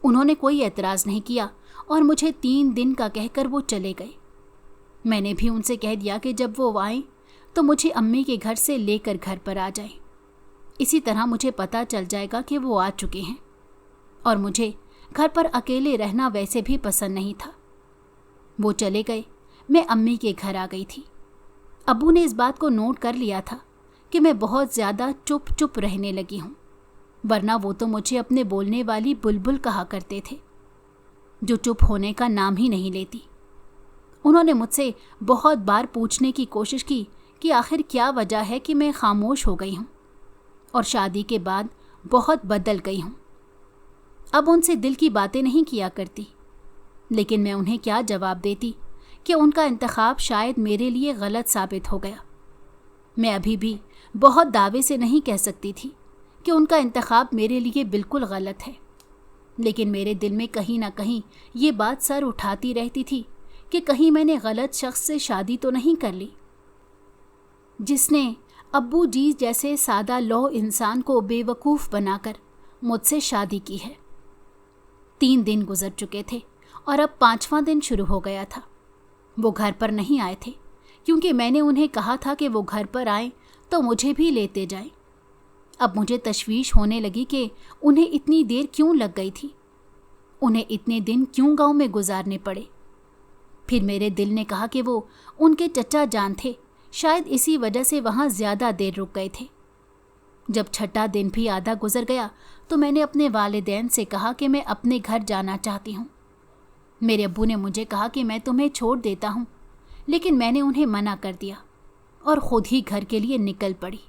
उन्होंने कोई एतराज़ नहीं किया और मुझे 3 दिन का कहकर वो चले गए। मैंने भी उनसे कह दिया कि जब वो आएँ तो मुझे अम्मी के घर से लेकर घर पर आ जाएं। इसी तरह मुझे पता चल जाएगा कि वो आ चुके हैं। और मुझे घर पर अकेले रहना वैसे भी पसंद नहीं था। वो चले गए, मैं अम्मी के घर आ गई थी। अब्बू ने इस बात को नोट कर लिया था कि मैं बहुत ज़्यादा चुप चुप रहने लगी हूँ, वरना वो तो मुझे अपने बोलने वाली बुलबुल कहा करते थे, जो चुप होने का नाम ही नहीं लेती। उन्होंने मुझसे बहुत बार पूछने की कोशिश की कि आखिर क्या वजह है कि मैं खामोश हो गई हूँ और शादी के बाद बहुत बदल गई हूँ। अब उनसे दिल की बातें नहीं किया करती, लेकिन मैं उन्हें क्या जवाब देती कि उनका इंतखाब शायद मेरे लिए गलत साबित हो गया। मैं अभी भी बहुत दावे से नहीं कह सकती थी कि उनका इंतखाब मेरे लिए बिल्कुल गलत है, लेकिन मेरे दिल में कहीं ना कहीं ये बात सर उठाती रहती थी कि कहीं मैंने गलत शख्स से शादी तो नहीं कर ली, जिसने अब्बू जी जैसे सादा लौह इंसान को बेवकूफ़ बनाकर मुझसे शादी की है। 3 दिन गुजर चुके थे और अब 5वां दिन शुरू हो गया था। वो घर पर नहीं आए थे, क्योंकि मैंने उन्हें कहा था कि वो घर पर आएं तो मुझे भी लेते जाएं। अब मुझे तशवीश होने लगी कि उन्हें इतनी देर क्यों लग गई थी, उन्हें इतने दिन क्यों गांव में गुजारने पड़े। फिर मेरे दिल ने कहा कि वो उनके चचा जान थे, शायद इसी वजह से वहाँ ज़्यादा देर रुक गए थे। जब छठा दिन भी आधा गुजर गया तो मैंने अपने वालिदैन से कहा कि मैं अपने घर जाना चाहती हूँ। मेरे अब्बू ने मुझे कहा कि मैं तुम्हें छोड़ देता हूँ, लेकिन मैंने उन्हें मना कर दिया और ख़ुद ही घर के लिए निकल पड़ी।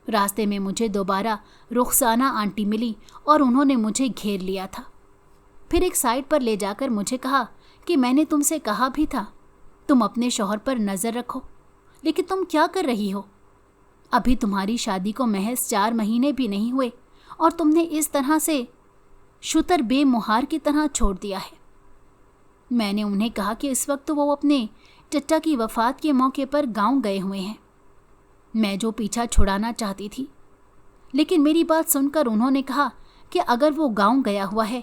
रास्ते में मुझे दोबारा रुखसाना आंटी मिली और उन्होंने मुझे घेर लिया था। फिर एक साइड पर ले जाकर मुझे कहा कि मैंने तुमसे कहा भी था तुम अपने शौहर पर नज़र रखो, लेकिन तुम क्या कर रही हो? अभी तुम्हारी शादी को महज 4 महीने भी नहीं हुए और तुमने इस तरह से शुतर बेमुहार की तरह छोड़ दिया है। मैंने उन्हें कहा कि इस वक्त तो वो अपने चचा की वफ़ात के मौके पर गांव गए हुए हैं। मैं जो पीछा छुड़ाना चाहती थी, लेकिन मेरी बात सुनकर उन्होंने कहा कि अगर वो गांव गया हुआ है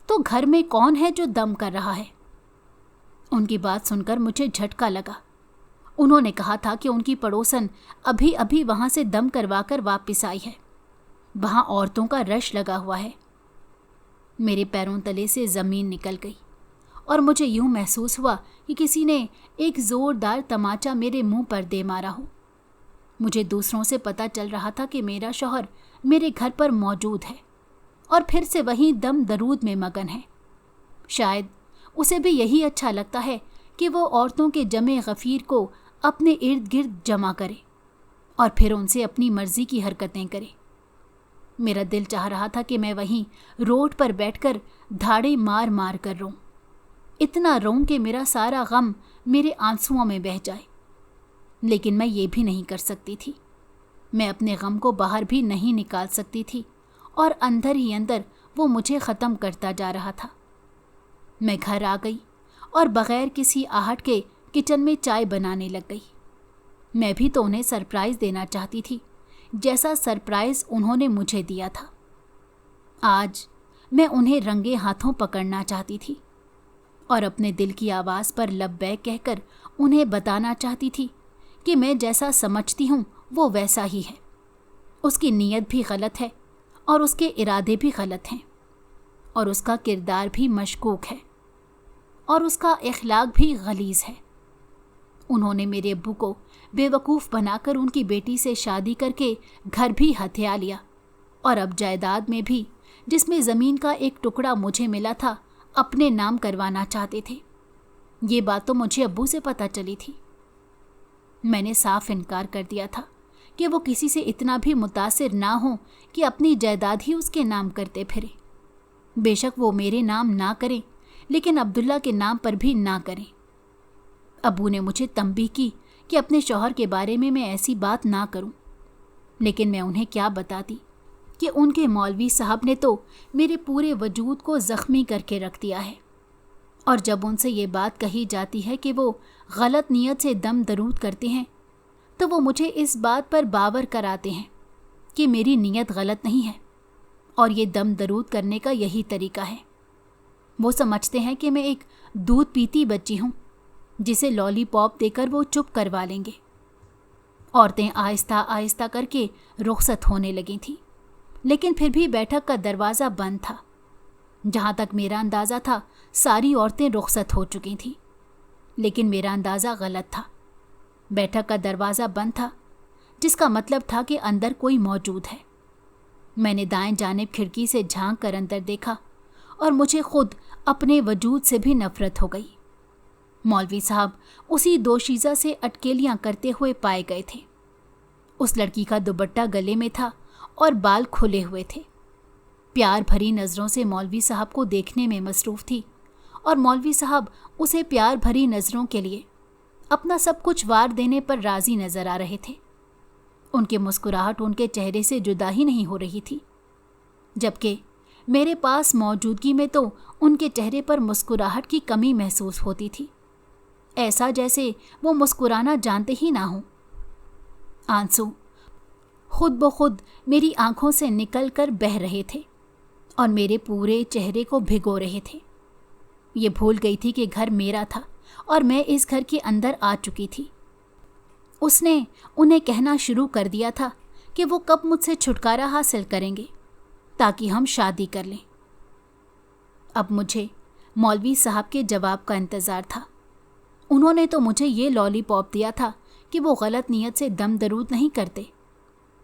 तो घर में कौन है जो दम कर रहा है। उनकी बात सुनकर मुझे झटका लगा। उन्होंने कहा था कि उनकी पड़ोसन अभी अभी वहाँ से दम करवा कर वापस आई है। वहाँ औरतों का रश लगा हुआ है। मेरे पैरों तले से ज़मीन निकल गई और मुझे यूं महसूस हुआ कि किसी ने एक ज़ोरदार तमाचा मेरे मुंह पर दे मारा हो। मुझे दूसरों से पता चल रहा था कि मेरा शौहर मेरे घर पर मौजूद है और फिर से वहीं दम दरूद में मगन है। शायद उसे भी यही अच्छा लगता है कि वो औरतों के जमे गफ़ीर को अपने इर्द गिर्द जमा करे और फिर उनसे अपनी मर्ज़ी की हरकतें करे। मेरा दिल चाह रहा था कि मैं वहीं रोड पर बैठकर धाड़े मार मार कर रोऊं, इतना रोऊं कि मेरा सारा गम मेरे आंसुओं में बह जाए। लेकिन मैं ये भी नहीं कर सकती थी। मैं अपने गम को बाहर भी नहीं निकाल सकती थी और अंदर ही अंदर वो मुझे ख़त्म करता जा रहा था। मैं घर आ गई और बग़ैर किसी आहट के किचन में चाय बनाने लग गई। मैं भी तो उन्हें सरप्राइज़ देना चाहती थी, जैसा सरप्राइज़ उन्होंने मुझे दिया था। आज मैं उन्हें रंगे हाथों पकड़ना चाहती थी और अपने दिल की आवाज़ पर लब्बैक कहकर उन्हें बताना चाहती थी कि मैं जैसा समझती हूँ वो वैसा ही है। उसकी नीयत भी गलत है और उसके इरादे भी गलत हैं और उसका किरदार भी मशकूक है और उसका इखलाक भी गलीज़ है। उन्होंने मेरे अब्बू को बेवकूफ़ बनाकर उनकी बेटी से शादी करके घर भी हथिया लिया और अब जायदाद में भी, जिसमें ज़मीन का एक टुकड़ा मुझे मिला था, अपने नाम करवाना चाहते थे। ये बात तो मुझे अब्बू से पता चली थी। मैंने साफ इनकार कर दिया था कि वो किसी से इतना भी मुतासिर ना हो कि अपनी जायदाद ही उसके नाम करते फिरे। बेशक वो मेरे नाम ना करें, लेकिन अब्दुल्ला के नाम पर भी ना करें। अब्बू ने मुझे तंबीह की कि अपने शौहर के बारे में मैं ऐसी बात ना करूं, लेकिन मैं उन्हें क्या बताती कि उनके मौलवी साहब ने तो मेरे पूरे वजूद को ज़ख्मी करके रख दिया है। और जब उनसे ये बात कही जाती है कि वो गलत नीयत से दम दरूद करते हैं, तो वो मुझे इस बात पर बावर कराते हैं कि मेरी नीयत गलत नहीं है और ये दम दरूद करने का यही तरीका है। वो समझते हैं कि मैं एक दूध पीती बच्ची हूँ जिसे लॉलीपॉप देकर वो चुप करवा लेंगे। औरतें आहिस्ता आहिस्ता करके रुखसत होने लगी थीं, लेकिन फिर भी बैठक का दरवाज़ा बंद था। जहाँ तक मेरा अंदाज़ा था, सारी औरतें रुखसत हो चुकी थीं, लेकिन मेरा अंदाज़ा गलत था। बैठक का दरवाज़ा बंद था, जिसका मतलब था कि अंदर कोई मौजूद है। मैंने दाएं जानिब खिड़की से झांक कर अंदर देखा और मुझे खुद अपने वजूद से भी नफ़रत हो गई। मौलवी साहब उसी दोशीज़ा से अटकेलियाँ करते हुए पाए गए थे। उस लड़की का दुपट्टा गले में था और बाल खुले हुए थे। प्यार भरी नज़रों से मौलवी साहब को देखने में मसरूफ़ थी और मौलवी साहब उसे प्यार भरी नज़रों के लिए अपना सब कुछ वार देने पर राज़ी नज़र आ रहे थे। उनकी मुस्कुराहट उनके चेहरे से जुदा ही नहीं हो रही थी, जबकि मेरे पास मौजूदगी में तो उनके चेहरे पर मुस्कुराहट की कमी महसूस होती थी, ऐसा जैसे वो मुस्कुराना जानते ही ना हो। आंसू खुद ब खुद मेरी आंखों से निकल कर बह रहे थे और मेरे पूरे चेहरे को भिगो रहे थे। ये भूल गई थी कि घर मेरा था और मैं इस घर के अंदर आ चुकी थी। उसने उन्हें कहना शुरू कर दिया था कि वो कब मुझसे छुटकारा हासिल करेंगे ताकि हम शादी कर लें। अब मुझे मौलवी साहब के जवाब का इंतज़ार था। उन्होंने तो मुझे ये लॉलीपॉप दिया था कि वो गलत नीयत से दम दरूद नहीं करते।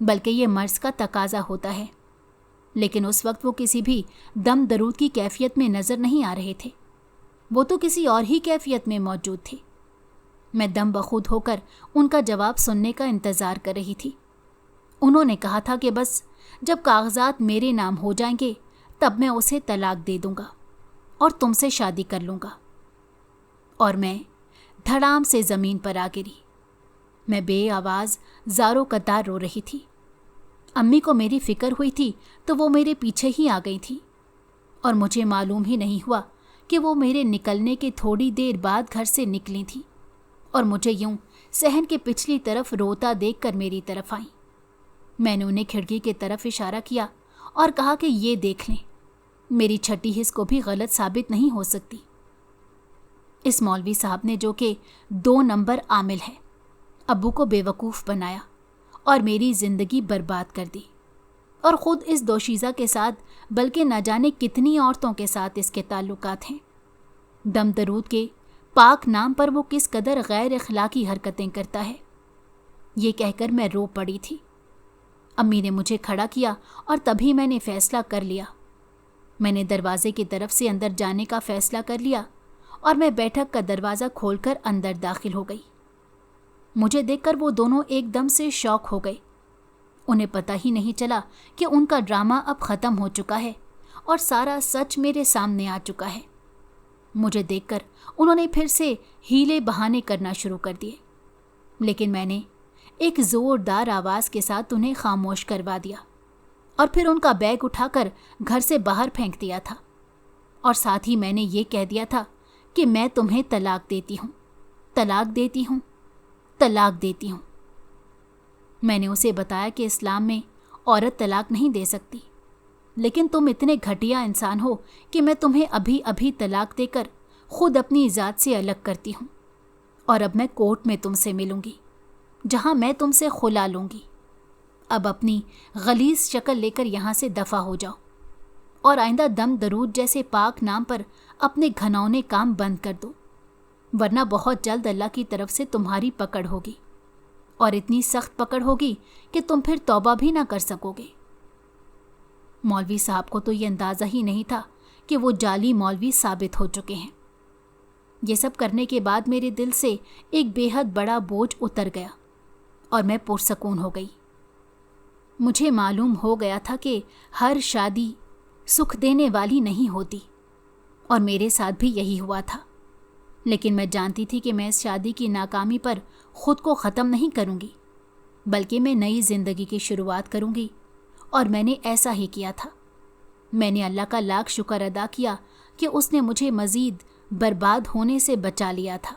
बल्कि ये मर्ज़ का तकाजा होता है। लेकिन उस वक्त वो किसी भी दम दरूद की कैफियत में नज़र नहीं आ रहे थे, वो तो किसी और ही कैफियत में मौजूद थे। मैं दम बखूद होकर उनका जवाब सुनने का इंतज़ार कर रही थी। उन्होंने कहा था कि बस जब कागजात मेरे नाम हो जाएंगे तब मैं उसे तलाक दे दूंगा और तुमसे शादी कर लूँगा। और मैं धड़ाम से ज़मीन पर आ गिरी। मैं बे आवाज़ ज़ारो कतार रो रही थी। अम्मी को मेरी फ़िक्र हुई थी तो वो मेरे पीछे ही आ गई थी, और मुझे मालूम ही नहीं हुआ कि वो मेरे निकलने के थोड़ी देर बाद घर से निकली थी और मुझे यूं सहन के पिछली तरफ रोता देखकर मेरी तरफ आई। मैंने उन्हें खिड़की की तरफ इशारा किया और कहा कि ये देख लें, मेरी छठी हिस्स को भी गलत साबित नहीं हो सकती। इस मौलवी साहब ने, जो कि 2 नंबर आमिल है, अब्बू को बेवकूफ़ बनाया और मेरी ज़िंदगी बर्बाद कर दी, और ख़ुद इस दोशीज़ा के साथ बल्कि न जाने कितनी औरतों के साथ इसके ताल्लुकात हैं। दम दरूद के पाक नाम पर वो किस कदर गैर अखलाकी हरकतें करता है, ये कहकर मैं रो पड़ी थी। अम्मी ने मुझे खड़ा किया और तभी मैंने फ़ैसला कर लिया। मैंने दरवाजे की तरफ से अंदर जाने का फ़ैसला कर लिया और मैं बैठक का दरवाज़ा खोलकर अंदर दाखिल हो गई। मुझे देखकर वो दोनों एकदम से शॉक हो गए। उन्हें पता ही नहीं चला कि उनका ड्रामा अब ख़त्म हो चुका है और सारा सच मेरे सामने आ चुका है। मुझे देखकर उन्होंने फिर से हीले बहाने करना शुरू कर दिए, लेकिन मैंने एक ज़ोरदार आवाज़ के साथ उन्हें खामोश करवा दिया और फिर उनका बैग उठाकर घर से बाहर फेंक दिया था, और साथ ही मैंने ये कह दिया था कि मैं तुम्हें तलाक देती हूँ, तलाक देती हूँ, तलाक देती हूँ। मैंने उसे बताया कि इस्लाम में औरत तलाक नहीं दे सकती, लेकिन तुम इतने घटिया इंसान हो कि मैं तुम्हें अभी अभी तलाक देकर खुद अपनी ज़ात से अलग करती हूँ, और अब मैं कोर्ट में तुमसे मिलूँगी जहाँ मैं तुमसे खुला लूँगी। अब अपनी गलीज़ शक्ल लेकर यहाँ से दफ़ा हो जाओ और आइंदा दम दरूद जैसे पाक नाम पर अपने घनौने काम बंद कर दो, वरना बहुत जल्द अल्लाह की तरफ से तुम्हारी पकड़ होगी, और इतनी सख्त पकड़ होगी कि तुम फिर तौबा भी ना कर सकोगे। मौलवी साहब को तो ये अंदाज़ा ही नहीं था कि वो जाली मौलवी साबित हो चुके हैं। ये सब करने के बाद मेरे दिल से एक बेहद बड़ा बोझ उतर गया और मैं पुरसकून हो गई। मुझे मालूम हो गया था कि हर शादी सुख देने वाली नहीं होती, और मेरे साथ भी यही हुआ था। लेकिन मैं जानती थी कि मैं इस शादी की नाकामी पर ख़ुद को ख़त्म नहीं करूँगी, बल्कि मैं नई ज़िंदगी की शुरुआत करूँगी, और मैंने ऐसा ही किया था। मैंने अल्लाह का लाख शुक्र अदा किया कि उसने मुझे मज़ीद बर्बाद होने से बचा लिया था।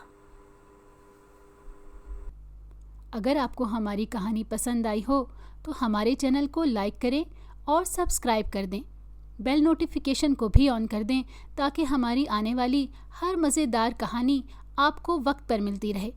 अगर आपको हमारी कहानी पसंद आई हो तो हमारे चैनल को लाइक करें और सब्सक्राइब कर दें। बेल नोटिफिकेशन को भी ऑन कर दें ताकि हमारी आने वाली हर मज़ेदार कहानी आपको वक्त पर मिलती रहे।